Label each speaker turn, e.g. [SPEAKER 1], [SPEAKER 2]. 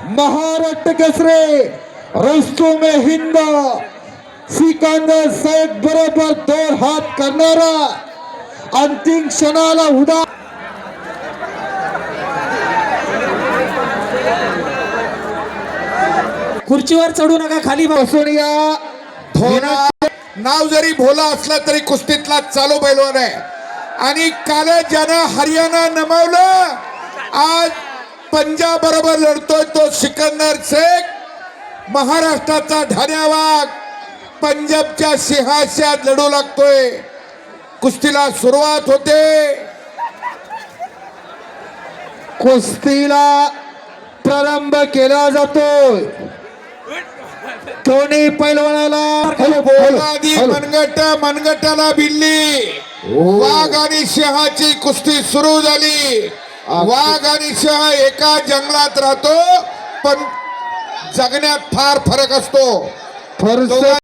[SPEAKER 1] महाराष्ट्र केसरी रस्तों में हिंद सिकंदर साहेब बरोबर 2 हात करणारा अंतिम क्षणाला उडा
[SPEAKER 2] खुर्चीवर चढू नका, खाली
[SPEAKER 1] बसून या.
[SPEAKER 3] नाव जरी भोला असला तरी कुस्तीतला चालू पैलवान आहे. आणि काल ज्यानं हरियाणा नमवलं आज पंजाब बरोबर लढतोय तो सिकंदर शेख. महाराष्ट्राचा ढाण्या वाघ पंजाबच्या सिंहाशात लढू लागतोय. कुस्तीला सुरुवात होते.
[SPEAKER 1] कुस्तीला प्रारंभ केला जातोय. दोन्ही पैलवानाला
[SPEAKER 3] आधी मनगटाला भिडली. वाघ आणि सिंहाची कुस्ती सुरू झाली. वाघ आणि सिंह एका जंगलात राहतो पण जगण्यात फार फरक असतो.